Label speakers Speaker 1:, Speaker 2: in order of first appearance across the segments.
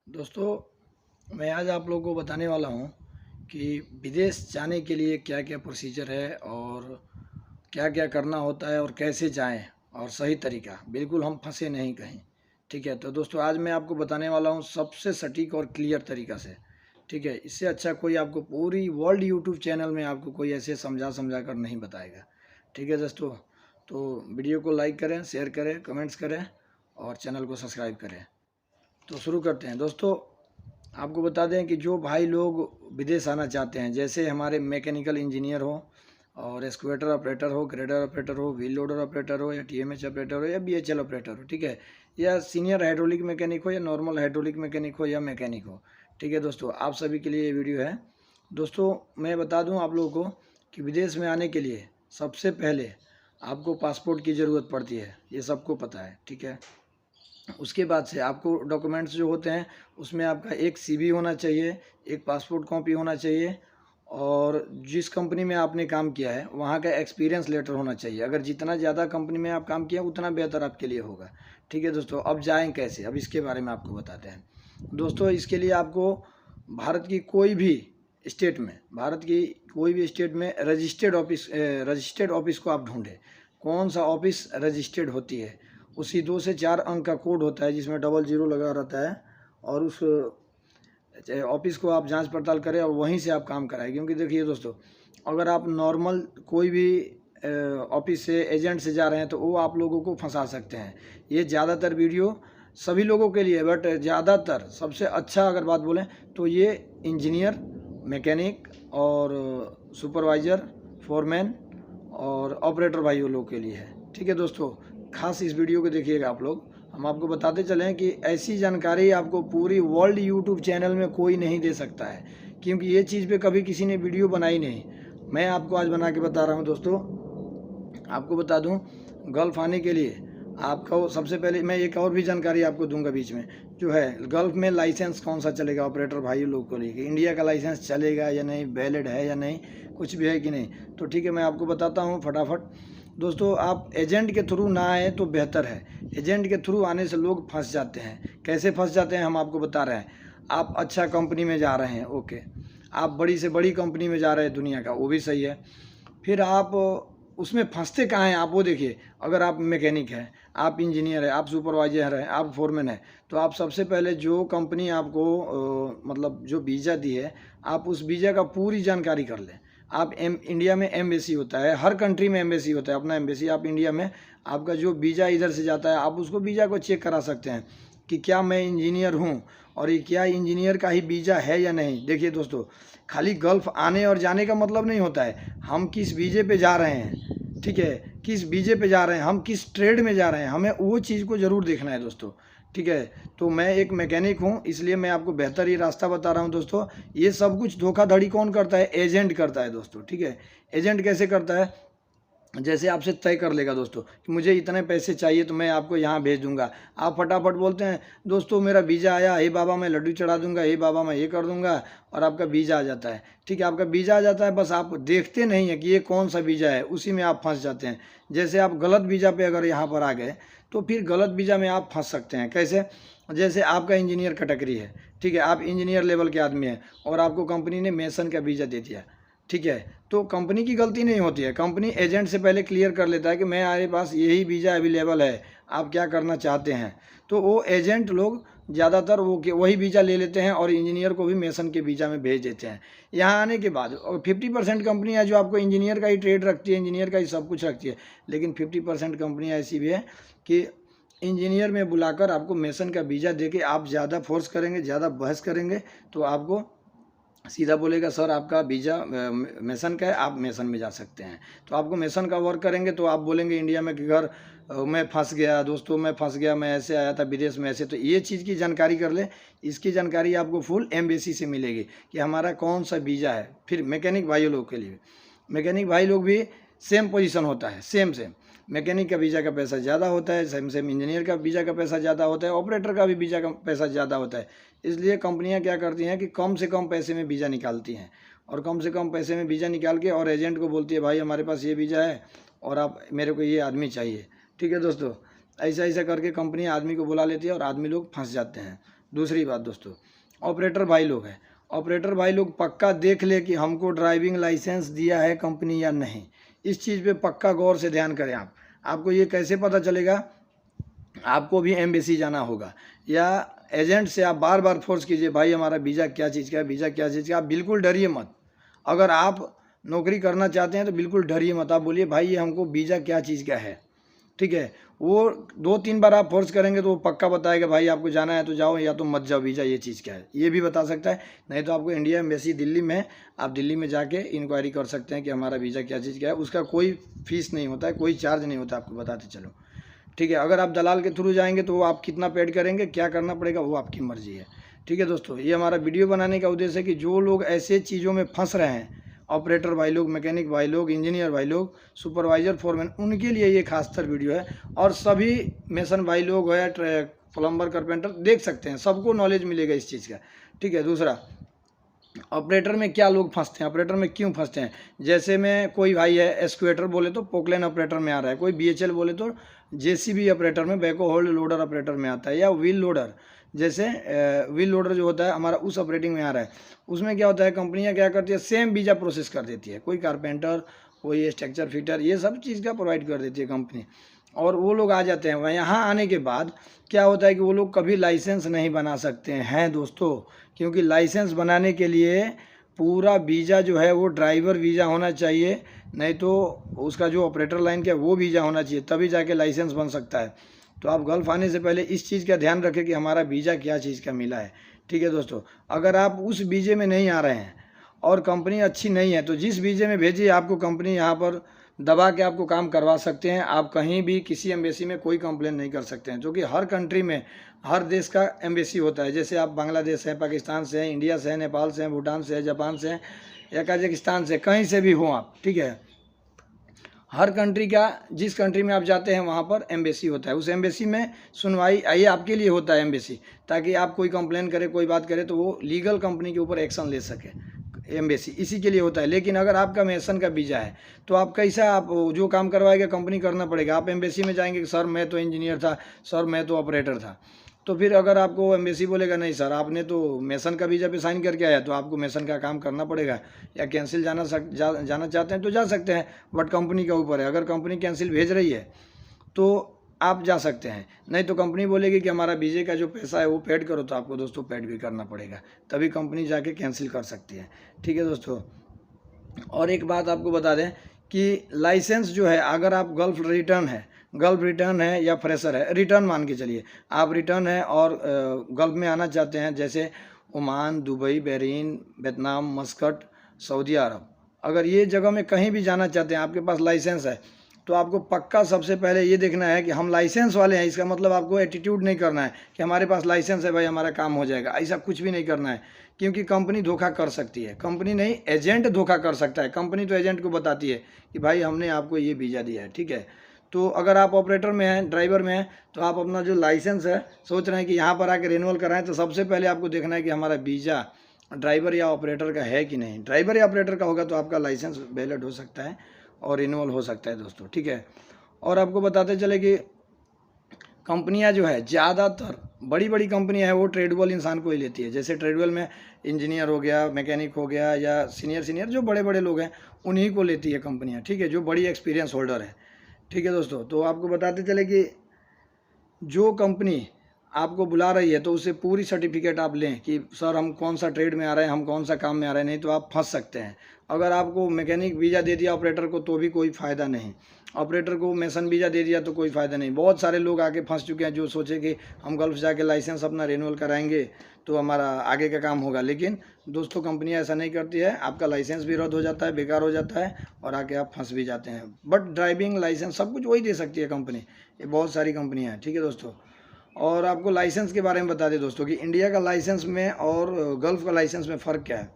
Speaker 1: दोस्तों, मैं आज आप लोगों को बताने वाला हूँ कि विदेश जाने के लिए क्या क्या प्रोसीजर है और क्या क्या करना होता है और कैसे जाएं और सही तरीका। बिल्कुल हम फंसे नहीं कहीं। ठीक है, तो दोस्तों आज मैं आपको बताने वाला हूँ सबसे सटीक और क्लियर तरीका से। ठीक है, इससे अच्छा कोई आपको पूरी वर्ल्ड यूट्यूब चैनल में आपको कोई ऐसे समझा समझा कर नहीं बताएगा। ठीक है दोस्तों, तो वीडियो को लाइक करें, शेयर करें, कमेंट्स करें और चैनल को सब्सक्राइब करें। तो शुरू करते हैं दोस्तों। आपको बता दें कि जो भाई लोग विदेश आना चाहते हैं, जैसे हमारे मैकेनिकल इंजीनियर हो और एक्सकवेटर ऑपरेटर हो, ग्रेडर ऑपरेटर हो, व्हील लोडर ऑपरेटर हो, या टीएमएच ऑपरेटर हो, या बीएचएल ऑपरेटर हो, ठीक है, या सीनियर हाइड्रोलिक मैकेनिक हो, या नॉर्मल हाइड्रोलिक मैकेनिक हो, या मैकेनिक हो। ठीक है दोस्तों, आप सभी के लिए ये वीडियो है। दोस्तों मैं बता दूं आप लोगों को कि विदेश में आने के लिए सबसे पहले आपको पासपोर्ट की ज़रूरत पड़ती है, ये सबको पता है। ठीक है, उसके बाद से आपको डॉक्यूमेंट्स जो होते हैं उसमें आपका एक सीवी होना चाहिए, एक पासपोर्ट कॉपी होना चाहिए, और जिस कंपनी में आपने काम किया है वहाँ का एक्सपीरियंस लेटर होना चाहिए। अगर जितना ज़्यादा कंपनी में आप काम किया उतना बेहतर आपके लिए होगा। ठीक है दोस्तों, अब जाएं कैसे, अब इसके बारे में आपको बताते हैं। दोस्तों इसके लिए आपको भारत की कोई भी स्टेट में, भारत की कोई भी स्टेट में रजिस्टर्ड ऑफिस को आप ढूंढें। कौन सा ऑफिस रजिस्टर्ड होती है, उसी 2 से 4 अंक का कोड होता है जिसमें 00 लगा रहता है, और उस ऑफिस को आप जांच पड़ताल करें और वहीं से आप काम कराएं। क्योंकि देखिए दोस्तों, अगर आप नॉर्मल कोई भी ऑफिस से, एजेंट से जा रहे हैं तो वो आप लोगों को फंसा सकते हैं। ये ज़्यादातर वीडियो सभी लोगों के लिए, बट ज़्यादातर सबसे अच्छा अगर बात बोलें तो ये इंजीनियर, मैकेनिक और सुपरवाइज़र, फोरमैन और ऑपरेटर भाइयों लोग के लिए है। ठीक है दोस्तों, खास इस वीडियो को देखिएगा आप लोग। हम आपको बताते चलें कि ऐसी जानकारी आपको पूरी वर्ल्ड यूट्यूब चैनल में कोई नहीं दे सकता है, क्योंकि ये चीज़ पे कभी किसी ने वीडियो बनाई नहीं। मैं आपको आज बना के बता रहा हूँ दोस्तों। आपको बता दूँ, गल्फ़ आने के लिए आपको सबसे पहले मैं एक और भी जानकारी आपको दूंगा बीच में, जो है गल्फ़ में लाइसेंस कौन सा चलेगा ऑपरेटर भाई लोग को लेके, इंडिया का लाइसेंस चलेगा या नहीं, वैलिड है या नहीं, कुछ भी है कि नहीं। तो ठीक है, मैं आपको बताता हूँ फटाफट। दोस्तों आप एजेंट के थ्रू ना आए तो बेहतर है। एजेंट के थ्रू आने से लोग फंस जाते हैं। कैसे फंस जाते हैं हम आपको बता रहे हैं। आप अच्छा कंपनी में जा रहे हैं, ओके, आप बड़ी से बड़ी कंपनी में जा रहे हैं दुनिया का, वो भी सही है। फिर आप उसमें फंसते कहाँ हैं आप वो देखिए। अगर आप मैकेनिक हैं, आप इंजीनियर हैं, आप सुपरवाइजर हैं, आप फोरमैन हैं, तो आप सबसे पहले जो कंपनी आपको मतलब जो वीज़ा दी है, आप उस वीज़ा का पूरी जानकारी कर लें। आप इंडिया में एम्बेसी होता है, हर कंट्री में एम्बेसी होता है, अपना एम्बेसी। आप इंडिया में आपका जो वीज़ा इधर से जाता है, आप उसको वीज़ा को चेक करा सकते हैं कि क्या मैं इंजीनियर हूँ और ये क्या इंजीनियर का ही वीज़ा है या नहीं। देखिए दोस्तों, खाली गल्फ़ आने और जाने का मतलब नहीं होता है हम किस वीज़े पे जा रहे हैं। ठीक है, किस वीज़े पे जा रहे हैं, हम किस ट्रेड में जा रहे हैं, हमें वो चीज़ को ज़रूर देखना है दोस्तों। ठीक है, तो मैं एक मैकेनिक हूँ, इसलिए मैं आपको बेहतर ये रास्ता बता रहा हूँ दोस्तों। ये सब कुछ धोखाधड़ी कौन करता है, एजेंट करता है दोस्तों। ठीक है, एजेंट कैसे करता है, जैसे आपसे तय कर लेगा दोस्तों कि मुझे इतने पैसे चाहिए तो मैं आपको यहाँ भेज दूंगा। आप फटाफट बोलते हैं दोस्तों मेरा वीज़ा आया, हे बाबा मैं लड्डू चढ़ा दूंगा, हे बाबा मैं ये कर दूंगा, और आपका वीज़ा आ जाता है। ठीक है, आपका वीज़ा आ जाता है, बस आप देखते नहीं है कि ये कौन सा वीज़ा है, उसी में आप फंस जाते हैं। जैसे आप गलत वीज़ा पे अगर यहाँ पर आ गए तो फिर गलत वीज़ा में आप फंस सकते हैं। कैसे, जैसे आपका इंजीनियर कैटेगरी है, ठीक है, आप इंजीनियर लेवल के आदमी हैं और आपको कंपनी ने मेसन का वीज़ा दे दिया। ठीक है, तो कंपनी की गलती नहीं होती है, कंपनी एजेंट से पहले क्लियर कर लेता है कि मेरे पास यही वीज़ा अवेलेबल है, आप क्या करना चाहते हैं। तो वो एजेंट लोग ज़्यादातर वही वीज़ा ले लेते हैं और इंजीनियर को भी मेसन के वीज़ा में भेज देते हैं। यहाँ आने के बाद और 50% कंपनियाँ जो आपको इंजीनियर का ही ट्रेड रखती है, इंजीनियर का ही सब कुछ रखती है, लेकिन 50% कंपनियाँ ऐसी भी है कि इंजीनियर में बुलाकर आपको मेसन का वीज़ा दे के, आप ज़्यादा फोर्स करेंगे, ज़्यादा बहस करेंगे तो आपको सीधा बोलेगा सर आपका वीज़ा मेसन का है, आप मेसन में जा सकते हैं। तो आपको मेसन का वर्क करेंगे तो आप बोलेंगे इंडिया में कि घर मैं फंस गया दोस्तों, मैं फंस गया, मैं ऐसे आया था विदेश में ऐसे। तो ये चीज़ की जानकारी कर ले, इसकी जानकारी आपको फुल एम्बेसी से मिलेगी कि हमारा कौन सा वीज़ा है। फिर मैकेनिक भाई लोग के लिए, मैकेनिक भाई लोग भी सेम पोजीशन होता है, सेम मैकेनिक का वीज़ा का पैसा ज़्यादा होता है, सेम इंजीनियर का वीज़ा का पैसा ज़्यादा होता है, ऑपरेटर का भी वीज़ा का पैसा ज़्यादा होता है। इसलिए कंपनियां क्या करती हैं कि कम से कम पैसे में वीज़ा निकालती हैं, और कम से कम पैसे में वीज़ा निकाल के और एजेंट को बोलती है भाई हमारे पास ये वीज़ा है और आप मेरे को ये आदमी चाहिए। ठीक है दोस्तों, ऐसा ऐसा करके कंपनी आदमी को बुला लेती है और आदमी लोग फंस जाते हैं। दूसरी बात दोस्तों, ऑपरेटर भाई लोग हैं, ऑपरेटर भाई लोग पक्का देख ले कि हमको ड्राइविंग लाइसेंस दिया है कंपनी या नहीं। इस चीज़ पे पक्का गौर से ध्यान करें आप। आपको ये कैसे पता चलेगा, आपको भी एम्बेसी जाना होगा या एजेंट से आप बार बार फोर्स कीजिए, भाई हमारा वीज़ा क्या चीज़ का है, वीज़ा क्या चीज़ का। आप बिल्कुल डरिए मत। अगर आप नौकरी करना चाहते हैं तो बिल्कुल डरिए मत। आप बोलिए भाई ये हमको वीज़ा क्या चीज़ का है, ठीक है। वो 2-3 बार आप फोर्स करेंगे तो वो पक्का बताएगा भाई आपको जाना है तो जाओ, या तो मत जाओ, वीज़ा ये चीज़ क्या है, ये भी बता सकता है। नहीं तो आपको इंडिया एम्बेसी दिल्ली में, आप दिल्ली में जाके इंक्वायरी कर सकते हैं कि हमारा वीज़ा क्या चीज़ का है। उसका कोई फीस नहीं होता है, कोई चार्ज नहीं होता, आपको बताते चलो, ठीक है। अगर आप दलाल के थ्रू जाएंगे तो वो आप कितना पेड करेंगे, क्या करना पड़ेगा, वो आपकी मर्ज़ी है, ठीक है दोस्तों। ये हमारा वीडियो बनाने का उद्देश्य है कि जो लोग ऐसे चीज़ों में फंस रहे हैं, ऑपरेटर भाई लोग, मैकेनिक भाई लोग, इंजीनियर भाई लोग, सुपरवाइज़र, फोरमैन, उनके लिए ये खासतर वीडियो है। और सभी मेसन भाई लोग हो या प्लम्बर, कारपेंटर देख सकते हैं, सबको नॉलेज मिलेगा इस चीज़ का, ठीक है। दूसरा, ऑपरेटर में क्या लोग फंसते हैं, ऑपरेटर में क्यों फंसते हैं। जैसे में कोई भाई है एस्क्वेटर बोले तो पोकलेन ऑपरेटर में आ रहा है, कोई बीएचएल बोले तो जेसीबी ऑपरेटर में, बैको होल्ड लोडर ऑपरेटर में आता है, या व्हील लोडर, जैसे व्हील लोडर जो होता है हमारा उस ऑपरेटिंग में आ रहा है। उसमें क्या होता है, कंपनियां क्या करती है, सेम वीज़ा प्रोसेस कर देती है। कोई कारपेंटर, कोई स्ट्रक्चर फिटर, ये सब चीज़ का प्रोवाइड कर देती है कंपनी, और वो लोग आ जाते हैं। वह यहाँ आने के बाद क्या होता है कि वो लोग कभी लाइसेंस नहीं बना सकते हैं दोस्तों, क्योंकि लाइसेंस बनाने के लिए पूरा वीज़ा जो है वो ड्राइवर वीज़ा होना चाहिए, नहीं तो उसका जो ऑपरेटर लाइन का वो वीज़ा होना चाहिए, तभी जाके लाइसेंस बन सकता है। तो आप गल्फ़ आने से पहले इस चीज़ का ध्यान रखें कि हमारा वीज़ा क्या चीज़ का मिला है, ठीक है दोस्तों। अगर आप उस वीज़े में नहीं आ रहे हैं और कंपनी अच्छी नहीं है तो जिस वीज़े में भेजिए, आपको कंपनी यहाँ पर दबा के आपको काम करवा सकते हैं। आप कहीं भी किसी एम्बेसी में कोई कंप्लेन नहीं कर सकते हैं, क्योंकि हर कंट्री में, हर देश का एम्बेसी होता है। जैसे आप बांग्लादेश है, पाकिस्तान से हैं, इंडिया से हैं, नेपाल से हैं, भूटान से है, जापान से हैं, या कजाकिस्तान से, कहीं से भी हो आप, ठीक है। हर कंट्री का, जिस कंट्री में आप जाते हैं वहाँ पर एम्बेसी होता है। उस एम्बेसी में सुनवाई, ये आपके लिए होता है एम्बेसी, ताकि आप कोई कंप्लेन करें, कोई बात करें तो वो लीगल कंपनी के ऊपर एक्शन ले सके। एम्बेसी इसी के लिए होता है। लेकिन अगर आपका मेसन का वीज़ा है तो आप कैसा, आप जो काम करवाएगा कंपनी करना पड़ेगा। आप एम्बेसी में जाएंगे कि सर मैं तो इंजीनियर था, सर मैं तो ऑपरेटर था, तो फिर अगर आपको एम्बेसी बोलेगा नहीं सर आपने तो मेसन का वीज़ा पे साइन करके आया, तो आपको मेसन का काम करना पड़ेगा। या कैंसिल जाना चाहते हैं तो जा सकते हैं, बट कंपनी के ऊपर है। अगर कंपनी कैंसिल भेज रही है तो आप जा सकते हैं, नहीं तो कंपनी बोलेगी कि हमारा वीज़े का जो पैसा है वो पेड करो, तो आपको दोस्तों पेड भी करना पड़ेगा, तभी कंपनी जाके कैंसिल कर सकती है, ठीक है दोस्तों। और एक बात आपको बता दें कि लाइसेंस जो है, अगर आप गल्फ रिटर्न है या फ्रेशर है, रिटर्न मान के चलिए, आप रिटर्न है और गल्फ में आना चाहते हैं, जैसे Oman, Dubai, Bahrain, Vietnam, Muscat, Saudi Arabia, अगर ये जगह में कहीं भी जाना चाहते हैं, आपके पास लाइसेंस है, तो आपको पक्का सबसे पहले ये देखना है कि हम लाइसेंस वाले हैं। इसका मतलब आपको एटीट्यूड नहीं करना है कि हमारे पास लाइसेंस है भाई हमारा काम हो जाएगा, ऐसा कुछ भी नहीं करना है, क्योंकि कंपनी धोखा कर सकती है। कंपनी नहीं, एजेंट धोखा कर सकता है। कंपनी तो एजेंट को बताती है कि भाई हमने आपको ये वीज़ा दिया है, ठीक है। तो अगर आप ऑपरेटर में हैं, ड्राइवर में हैं, तो आप अपना जो लाइसेंस है सोच रहे हैं कि यहाँ पर आके रिन्यूअल कराएं, तो सबसे पहले आपको देखना है कि हमारा वीज़ा ड्राइवर या ऑपरेटर का है कि नहीं। ड्राइवर या ऑपरेटर का होगा तो आपका लाइसेंस वैलिड हो सकता है और रिन्यूअल हो सकता है दोस्तों, ठीक है। और आपको बताते चले कि कंपनियां जो है, ज़्यादातर बड़ी बड़ी कंपनियां हैं वो ट्रेडबल इंसान को ही लेती है। जैसे ट्रेडबल में इंजीनियर हो गया, मैकेनिक हो गया, या सीनियर जो बड़े बड़े लोग हैं उन्हीं को लेती है कंपनियां, ठीक है, जो बड़ी एक्सपीरियंस होल्डर है, ठीक है दोस्तों। तो आपको बताते चले कि जो कंपनी आपको बुला रही है तो उससे पूरी सर्टिफिकेट आप लें कि सर हम कौन सा ट्रेड में आ रहे हैं, हम कौन सा काम में आ रहे हैं, नहीं तो आप फंस सकते हैं। अगर आपको मैकेनिक वीज़ा दे दिया ऑपरेटर को तो भी कोई फ़ायदा नहीं, ऑपरेटर को मेसन वीज़ा दे दिया तो कोई फ़ायदा नहीं। बहुत सारे लोग आके फंस चुके हैं जो सोचे कि हम गल्फ जाके लाइसेंस अपना रिन्यूअल कराएंगे तो हमारा आगे का काम होगा। लेकिन दोस्तों कंपनियां ऐसा नहीं करती है, आपका लाइसेंस भी रद्द हो जाता है, बेकार हो जाता है, और आके आप फंस भी जाते हैं। बट ड्राइविंग लाइसेंस सब कुछ वही दे सकती है कंपनी, ये बहुत सारी कंपनियाँ हैं, ठीक है दोस्तों। और आपको लाइसेंस के बारे में बता दें दोस्तों कि इंडिया का लाइसेंस में और गल्फ़ का लाइसेंस में फ़र्क क्या है।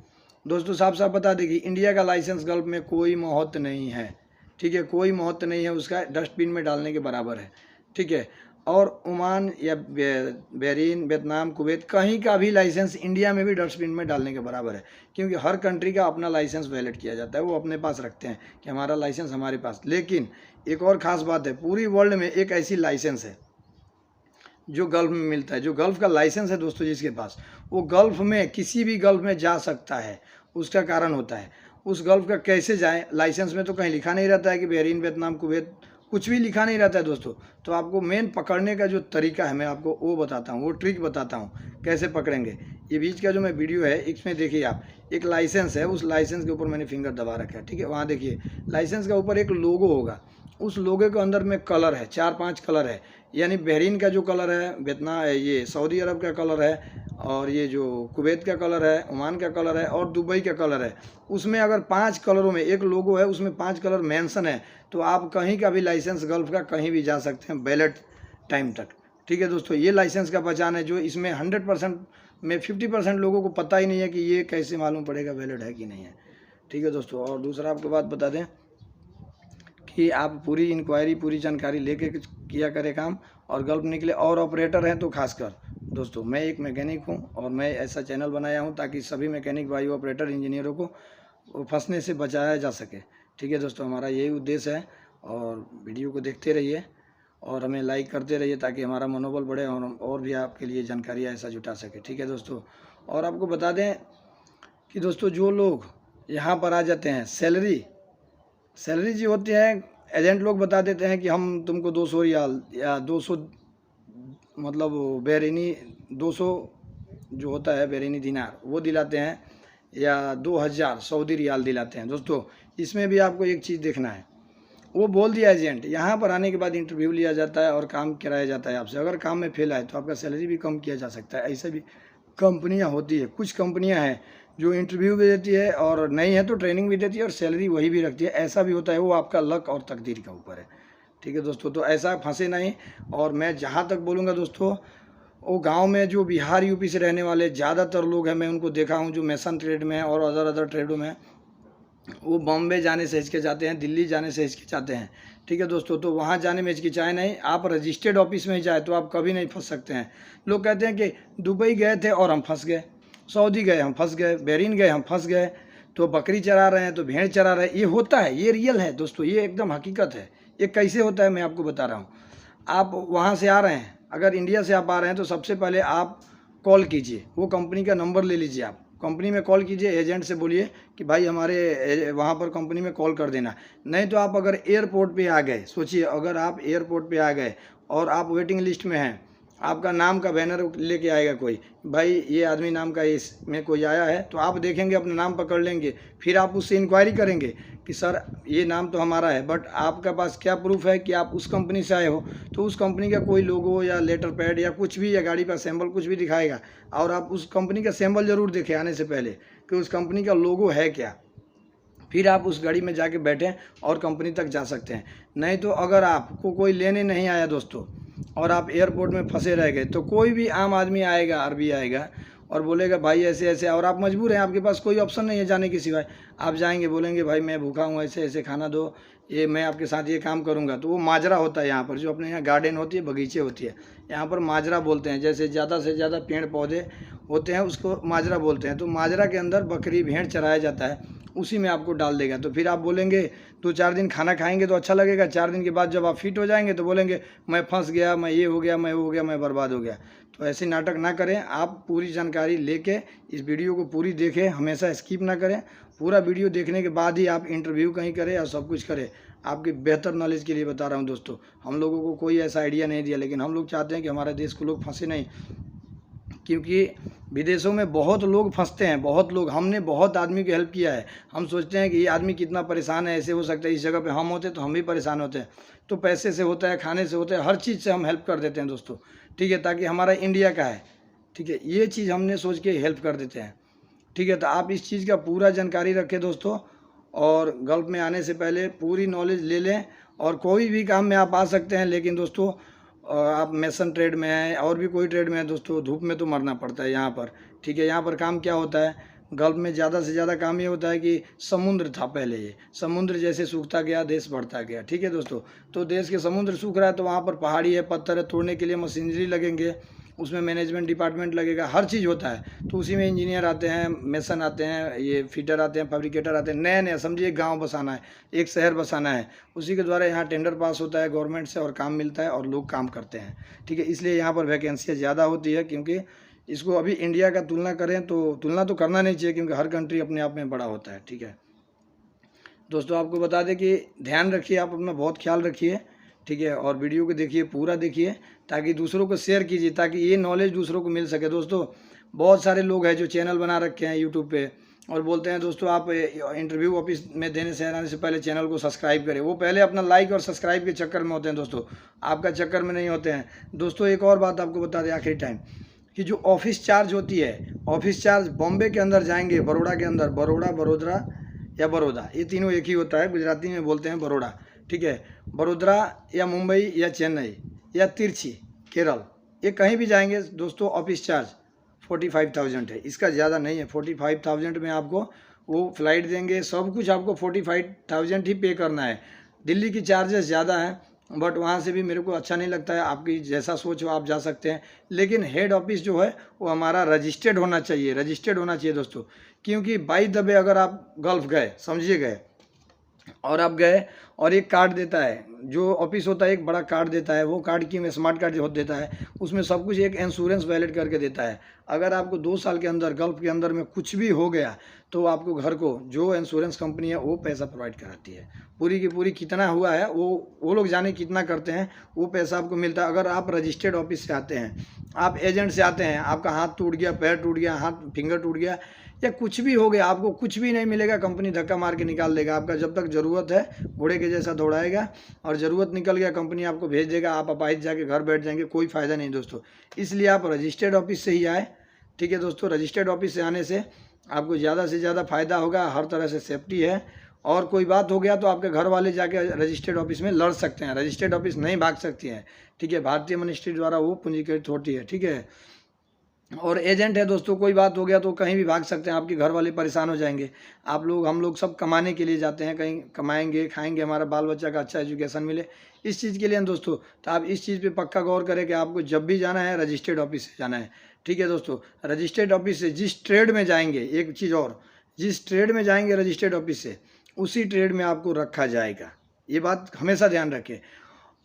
Speaker 1: दोस्तों साफ साफ बता दें कि इंडिया का लाइसेंस गल्फ़ में कोई महत्व नहीं है, ठीक है, कोई महत्व नहीं है, उसका डस्टबिन में डालने के बराबर है, ठीक है। और ओमान या बहरीन, वियतनाम, कुवैत, कहीं का भी लाइसेंस इंडिया में भी डस्टबिन में डालने के बराबर है, क्योंकि हर कंट्री का अपना लाइसेंस वैलिड किया जाता है, वो अपने पास रखते हैं कि हमारा लाइसेंस हमारे पास। लेकिन एक और ख़ास बात है, पूरी वर्ल्ड में एक ऐसी लाइसेंस है जो गल्फ़ में मिलता है, जो गल्फ़ का लाइसेंस है दोस्तों जिसके पास, वो गल्फ़ में किसी भी गल्फ़ में जा सकता है। उसका कारण होता है उस गल्फ़ का कैसे जाएँ, लाइसेंस में तो कहीं लिखा नहीं रहता है कि बहरीन, वियतनाम, कुवैत, कुछ भी लिखा नहीं रहता है दोस्तों। तो आपको मेन पकड़ने का जो तरीका है मैं आपको वो बताता हूँ, वो ट्रिक बताता हूँ कैसे पकड़ेंगे। ये बीच का जो मैं वीडियो है इसमें देखिए आप, एक लाइसेंस है, उस लाइसेंस के ऊपर मैंने फिंगर दबा रखा है, ठीक है। वहाँ देखिए लाइसेंस के ऊपर एक लोगो होगा, उस लोगो के अंदर में कलर है, 4-5 कलर है। यानी बहरीन का जो कलर है, वियतनाम, ये सऊदी अरब का कलर है, और ये जो कुवैत का कलर है, ओमान का कलर है, और दुबई का कलर है। उसमें अगर 5 कलरों में एक लोगो है, उसमें 5 कलर मेंशन है, तो आप कहीं का भी लाइसेंस गल्फ़ का कहीं भी जा सकते हैं बैलेट टाइम तक, ठीक है दोस्तों। ये लाइसेंस का पहचान है, जो इसमें 100% में 50% लोगों को पता ही नहीं है कि ये कैसे मालूम पड़ेगा वैलिड है कि नहीं है, ठीक है दोस्तों। और दूसरा आपको बात बता दें कि आप पूरी इंक्वायरी, पूरी जानकारी लेके किया करें काम, और गल्फ़ निकले। और ऑपरेटर हैं तो खासकर दोस्तों, मैं एक मैकेनिक हूं और मैं ऐसा चैनल बनाया हूं ताकि सभी मैकेनिक भाई, ऑपरेटर, इंजीनियरों को फंसने से बचाया जा सके, ठीक है दोस्तों। हमारा यही उद्देश्य है, और वीडियो को देखते रहिए और हमें लाइक करते रहिए ताकि हमारा मनोबल बढ़े और भी आपके लिए जानकारियाँ ऐसा जुटा सके, ठीक है दोस्तों। और आपको बता दें कि दोस्तों जो लोग यहाँ पर आ जाते हैं, सैलरी जो होती है, एजेंट लोग बता देते हैं कि हम तुमको 200 रियाल या 200, मतलब बहरीनी 200 जो होता है बहरीनी दिनार, वो दिलाते हैं, या 2000 सऊदी रियाल दिलाते हैं। दोस्तों इसमें भी आपको एक चीज़ देखना है, वो बोल दिया एजेंट, यहाँ पर आने के बाद इंटरव्यू लिया जाता है और काम कराया जाता है आपसे। अगर काम में फेल आए तो आपका सैलरी भी कम किया जा सकता है। ऐसे भी कंपनियाँ होती है, कुछ कंपनियाँ हैं जो इंटरव्यू भी देती है, और नहीं है तो ट्रेनिंग भी देती है, और सैलरी वही भी रखती है। ऐसा भी होता है, वो आपका लक और तकदीर के ऊपर है, ठीक है दोस्तों। तो ऐसा फंसे नहीं। और मैं जहाँ तक बोलूँगा दोस्तों, वो गांव में जो बिहार यूपी से रहने वाले ज़्यादातर लोग हैं, मैं उनको देखा हूँ जो मेसन ट्रेड में है और अदर ट्रेडों में, वो बॉम्बे जाने से हिचकिचाते हैं, दिल्ली जाने से हिचकिचाते हैं, ठीक है दोस्तों। तो वहाँ जाने में हिचकिचाए नहीं, आप रजिस्टर्ड ऑफिस में ही जाए तो आप कभी नहीं फंस सकते हैं। लोग कहते हैं कि दुबई गए थे और हम फंस गए, सऊदी गए हम फंस गए, बहरीन गए हम फंस गए, तो बकरी चरा रहे हैं तो भेड़ चरा रहे हैं। ये होता है, ये रियल है दोस्तों, ये एकदम हकीकत है। ये कैसे होता है मैं आपको बता रहा हूँ। आप वहाँ से आ रहे हैं, अगर इंडिया से आप आ रहे हैं तो सबसे पहले आप कॉल कीजिए, वो कंपनी का नंबर ले लीजिए, आप कंपनी में कॉल कीजिए, एजेंट से बोलिए कि भाई हमारे वहाँ पर कंपनी में कॉल कर देना। नहीं तो आप अगर एयरपोर्ट पे आ गए, सोचिए अगर आप एयरपोर्ट पे आ गए और आप वेटिंग लिस्ट में हैं, आपका नाम का बैनर लेके आएगा कोई, भाई ये आदमी नाम का इसमें कोई आया है, तो आप देखेंगे, अपना नाम पकड़ लेंगे, फिर आप उससे इंक्वायरी करेंगे कि सर ये नाम तो हमारा है, बट आपके पास क्या प्रूफ है कि आप उस कंपनी से आए हो। तो उस कंपनी का कोई लोगो या लेटर पैड या कुछ भी, या गाड़ी का सैंपल कुछ भी दिखाएगा, और आप उस कंपनी का सैंपल ज़रूर देखें आने से पहले कि उस कंपनी का लोगो है क्या, फिर आप उस गाड़ी में जाके बैठें और कंपनी तक जा सकते हैं। नहीं तो अगर आपको कोई लेने नहीं आया दोस्तों, और आप एयरपोर्ट में फंसे रह गए, तो कोई भी आम आदमी आएगा, अरबी आएगा और बोलेगा भाई ऐसे ऐसे, और आप मजबूर हैं, आपके पास कोई ऑप्शन नहीं है जाने के सिवाय। आप जाएंगे, बोलेंगे भाई मैं भूखा हूँ, ऐसे ऐसे खाना दो, ये मैं आपके साथ ये काम करूँगा। तो वो माजरा होता है यहाँ पर, जो अपने यहाँ गार्डन होती है, बगीचे होती है, यहाँ पर माजरा बोलते हैं। जैसे ज़्यादा से ज़्यादा पेड़ पौधे होते हैं उसको माजरा बोलते हैं। तो माजरा के अंदर बकरी भेड़ चराया जाता है, उसी में आपको डाल देगा। तो फिर आप बोलेंगे 2-4 दिन खाना खाएंगे तो अच्छा लगेगा, 4 दिन के बाद जब आप फिट हो जाएंगे तो बोलेंगे मैं फंस गया, मैं ये हो गया, मैं वो हो गया, मैं बर्बाद हो गया। तो ऐसे नाटक ना करें, आप पूरी जानकारी लेके इस वीडियो को पूरी देखें, हमेशा स्किप ना करें। पूरा वीडियो देखने के बाद ही आप इंटरव्यू कहीं करें और सब कुछ करें। आपकी बेहतर नॉलेज के लिए बता रहा हूँ दोस्तों, हम लोगों को कोई ऐसा आइडिया नहीं दिया, लेकिन हम लोग चाहते हैं कि हमारे देश को लोग फंसे नहीं, क्योंकि विदेशों में बहुत लोग फंसते हैं, बहुत लोग, हमने बहुत आदमी की हेल्प किया है। हम सोचते हैं कि ये आदमी कितना परेशान है, ऐसे हो सकता है, इस जगह पे हम होते तो हम भी परेशान होते हैं। तो पैसे से होता है, खाने से होता है, हर चीज़ से हम हेल्प कर देते हैं दोस्तों, ठीक है, ताकि हमारा इंडिया का है, ठीक है, ये चीज़ हमने सोच के हेल्प कर देते हैं, ठीक है। तो आप इस चीज़ का पूरा जानकारी रखें दोस्तों, और गल्फ़ में आने से पहले पूरी नॉलेज ले लें। और कोई भी काम में आप आ सकते हैं, लेकिन दोस्तों आप मेसन ट्रेड में हैं और भी कोई ट्रेड में है दोस्तों, धूप में तो मरना पड़ता है यहाँ पर, ठीक है। यहाँ पर काम क्या होता है, गल्फ़ में ज़्यादा से ज़्यादा काम ये होता है कि समुद्र था पहले, ये समुद्र जैसे सूखता गया देश बढ़ता गया, ठीक है दोस्तों। तो देश के समुद्र सूख रहा है तो वहाँ पर पहाड़ी है, पत्थर है, तोड़ने के लिए मशीनरी लगेंगे, उसमें मैनेजमेंट डिपार्टमेंट लगेगा, हर चीज़ होता है। तो उसी में इंजीनियर आते हैं, मेसन आते हैं, ये फिटर आते हैं, फैब्रिकेटर आते हैं, नया नया समझिए गांव बसाना है, एक शहर बसाना है, उसी के द्वारा यहाँ टेंडर पास होता है गवर्नमेंट से और काम मिलता है और लोग काम करते हैं। ठीक है, इसलिए यहाँ पर वैकेंसियाँ ज़्यादा होती है, क्योंकि इसको अभी इंडिया का तुलना करें तो तुलना तो करना नहीं चाहिए, क्योंकि हर कंट्री अपने आप में बड़ा होता है। ठीक है दोस्तों, आपको बता दें कि ध्यान रखिए, आप अपना बहुत ख्याल रखिए। ठीक है, और वीडियो को देखिए, पूरा देखिए, ताकि दूसरों को शेयर कीजिए, ताकि ये नॉलेज दूसरों को मिल सके। दोस्तों बहुत सारे लोग हैं जो चैनल बना रखे हैं यूट्यूब पे और बोलते हैं दोस्तों आप इंटरव्यू ऑफिस में देने से आने से पहले चैनल को सब्सक्राइब करें। वो पहले अपना लाइक और सब्सक्राइब के चक्कर में होते हैं दोस्तों, आपका चक्कर में नहीं होते हैं। दोस्तों एक और बात आपको बता दें आखिरी टाइम, कि जो ऑफिस चार्ज होती है, ऑफिस चार्ज बॉम्बे के अंदर जाएंगे, बड़ौदा के अंदर, बड़ौदा, बड़ोदरा या बड़ौदा, ये तीनों एक ही होता है, गुजराती में बोलते हैं बड़ौदा। ठीक है, बड़ोदरा या मुंबई या चेन्नई या तिरछी, केरल, ये कहीं भी जाएंगे दोस्तों, ऑफिस चार्ज 45,000 है, इसका ज़्यादा नहीं है। 45,000 में आपको वो फ्लाइट देंगे, सब कुछ आपको 45,000 ही पे करना है। दिल्ली की चार्जेस ज़्यादा हैं, बट वहाँ से भी मेरे को अच्छा नहीं लगता है। आपकी जैसा सोच हो आप जा सकते हैं, लेकिन हेड ऑफिस जो है वो हमारा रजिस्टर्ड होना चाहिए, रजिस्टर्ड होना चाहिए दोस्तों। क्योंकि बाई द वे अगर आप गल्फ गए, समझिए गए, और आप गए और एक कार्ड देता है, जो ऑफिस होता है एक बड़ा कार्ड देता है, वो कार्ड की में स्मार्ट कार्ड जो देता है, उसमें सब कुछ एक इंश्योरेंस वैलिड करके देता है। अगर आपको 2 साल के अंदर गल्फ के अंदर में कुछ भी हो गया तो आपको घर को जो इंश्योरेंस कंपनी है वो पैसा प्रोवाइड कराती है। पूरी की पूरी कितना हुआ है वो लोग जाने कितना करते हैं, वो पैसा आपको मिलता है। अगर आप रजिस्टर्ड ऑफिस से आते हैं, आप एजेंट से आते हैं, आपका हाथ टूट गया, पैर टूट गया, हाथ फिंगर टूट गया या कुछ भी हो गया, आपको कुछ भी नहीं मिलेगा, कंपनी धक्का मार के निकाल देगा आपका। जब तक ज़रूरत है घोड़े के जैसा दौड़ाएगा, और ज़रूरत निकल गया कंपनी आपको भेज देगा, आप अपाहिज जाके घर बैठ जाएंगे, कोई फ़ायदा नहीं दोस्तों। इसलिए आप रजिस्टर्ड ऑफिस से ही आए। ठीक है दोस्तों, रजिस्टर्ड ऑफिस से आने से आपको ज़्यादा से ज़्यादा फ़ायदा होगा, हर तरह से सेफ्टी है। और कोई बात हो गया तो आपके घर वाले जाके रजिस्टर्ड ऑफिस में लड़ सकते हैं, रजिस्टर्ड ऑफिस नहीं भाग सकती हैं। ठीक है, भारतीय मिनिस्ट्री द्वारा वो पंजीकृत होती है। ठीक है, और एजेंट है दोस्तों, कोई बात हो गया तो कहीं भी भाग सकते हैं, आपके घर वाले परेशान हो जाएंगे। आप लोग, हम लोग सब कमाने के लिए जाते हैं, कहीं कमाएंगे, खाएंगे, हमारा बाल बच्चा का अच्छा एजुकेशन मिले, इस चीज़ के लिए दोस्तों। तो आप इस चीज़ पे पक्का गौर करें कि आपको जब भी जाना है रजिस्टर्ड ऑफिस से जाना है। ठीक है दोस्तों, रजिस्टर्ड ऑफिस से जिस ट्रेड में जाएंगे, एक चीज़ और, जिस ट्रेड में जाएंगे रजिस्टर्ड ऑफिस से, उसी ट्रेड में आपको रखा जाएगा, ये बात हमेशा ध्यान रखें।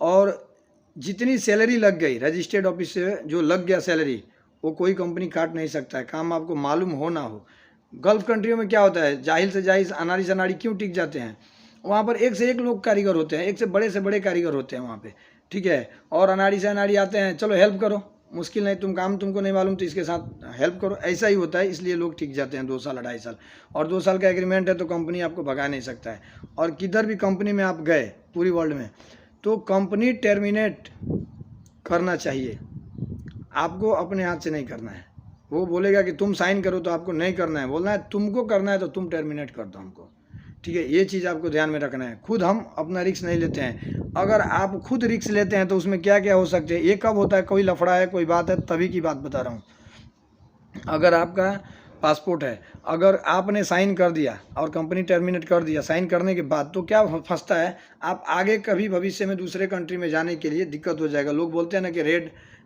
Speaker 1: और जितनी सैलरी लग गई रजिस्टर्ड ऑफिस से, जो लग गया सैलरी, वो कोई कंपनी काट नहीं सकता है, काम आपको मालूम हो ना हो। गल्फ कंट्रियों में क्या होता है, जाहिल से जाहिल, अनाड़ी से अनाड़ी क्यों टिक जाते हैं, वहाँ पर एक से एक लोग कारीगर होते हैं, एक से बड़े कारीगर होते हैं वहाँ पे। ठीक है, और अनाड़ी से अनाड़ी आते हैं, चलो हेल्प करो, मुश्किल नहीं, तुमको नहीं मालूम तो इसके साथ हेल्प करो, ऐसा ही होता है। इसलिए लोग टिक जाते हैं 2 साल 2.5 साल, और 2 साल का एग्रीमेंट है तो कंपनी आपको भगा नहीं सकता है। और किधर भी कंपनी में आप गए पूरी वर्ल्ड में, तो कंपनी टर्मिनेट करना चाहिए, आपको अपने हाथ से नहीं करना है। वो बोलेगा कि तुम साइन करो तो आपको नहीं करना है, बोलना है तुमको करना है तो तुम टर्मिनेट कर दो हमको। ठीक है, ये चीज़ आपको ध्यान में रखना है। खुद हम अपना रिस्क नहीं लेते हैं। अगर आप खुद रिस्क लेते हैं तो उसमें क्या क्या हो सकते हैं, ये कब होता है, कोई लफड़ा है, कोई बात है, तभी की बात बता रहा हूँ। अगर आपका पासपोर्ट है, अगर आपने साइन कर दिया और कंपनी टर्मिनेट कर दिया, साइन करने के बाद तो क्या फंसता है, आप आगे कभी भविष्य में दूसरे कंट्री में जाने के लिए दिक्कत हो जाएगा। लोग बोलते हैं ना कि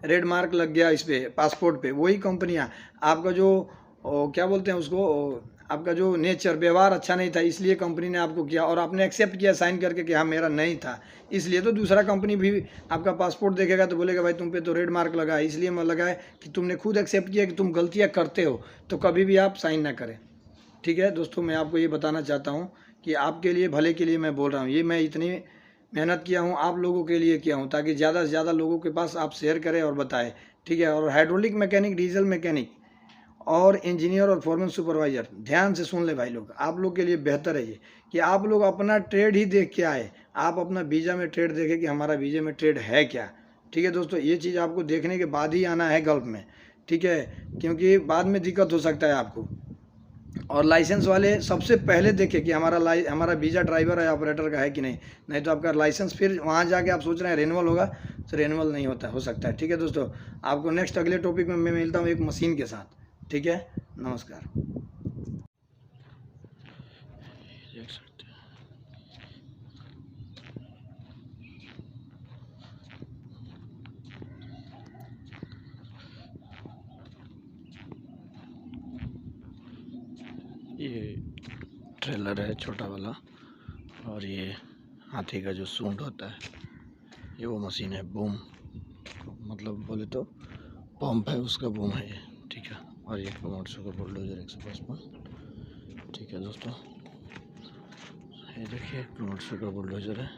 Speaker 1: रेड मार्क लग गया इस पे, पासपोर्ट पे। वही कंपनियां आपका जो क्या बोलते हैं उसको, आपका जो नेचर, व्यवहार अच्छा नहीं था, इसलिए कंपनी ने आपको किया, और आपने एक्सेप्ट किया साइन करके कि हाँ मेरा नहीं था, इसलिए तो दूसरा कंपनी भी आपका पासपोर्ट देखेगा तो बोलेगा भाई तुम पे तो रेड मार्क लगा है, इसलिए मैं लगा है कि तुमने खुद एक्सेप्ट किया कि तुम गलतियाँ करते हो, तो कभी भी आप साइन ना करें। ठीक है दोस्तों, मैं आपको ये बताना चाहता हूँ कि आपके लिए, भले के लिए मैं बोल रहा हूँ। ये मैं इतनी मेहनत किया हूँ, आप लोगों के लिए किया हूँ, ताकि ज़्यादा से ज़्यादा लोगों के पास आप शेयर करें और बताएं। ठीक है, और हाइड्रोलिक मैकेनिक, डीजल मैकेनिक और इंजीनियर और फॉरमैन सुपरवाइज़र, ध्यान से सुन ले भाई लोग, आप लोग के लिए बेहतर है ये कि आप लोग अपना ट्रेड ही देख के आए, आप अपना वीज़ा में ट्रेड देखें कि हमारा वीज़ा में ट्रेड है क्या। ठीक है दोस्तों, ये चीज़ आपको देखने के बाद ही आना है गल्फ में। ठीक है, क्योंकि बाद में दिक्कत हो सकता है आपको। और लाइसेंस वाले सबसे पहले देखें कि हमारा वीज़ा ड्राइवर है, ऑपरेटर का है कि नहीं, नहीं तो आपका लाइसेंस फिर वहाँ जाके आप सोच रहे हैं रेनुअल होगा, तो रेनुअल नहीं होता, हो सकता है। ठीक है दोस्तों, आपको नेक्स्ट अगले टॉपिक में मैं मिलता हूँ एक मशीन के साथ। ठीक है, नमस्कार। ये ट्रेलर है छोटा वाला, और ये हाथी का जो सूंड होता है, ये वो मशीन है, बूम, मतलब बोले तो पंप है, उसका बूम है ये, ठीक है। और ये कमोड्सो का बुलडोजर 155, ठीक है दोस्तों, ये देखिए कमोड्सो का बुलडोजर है।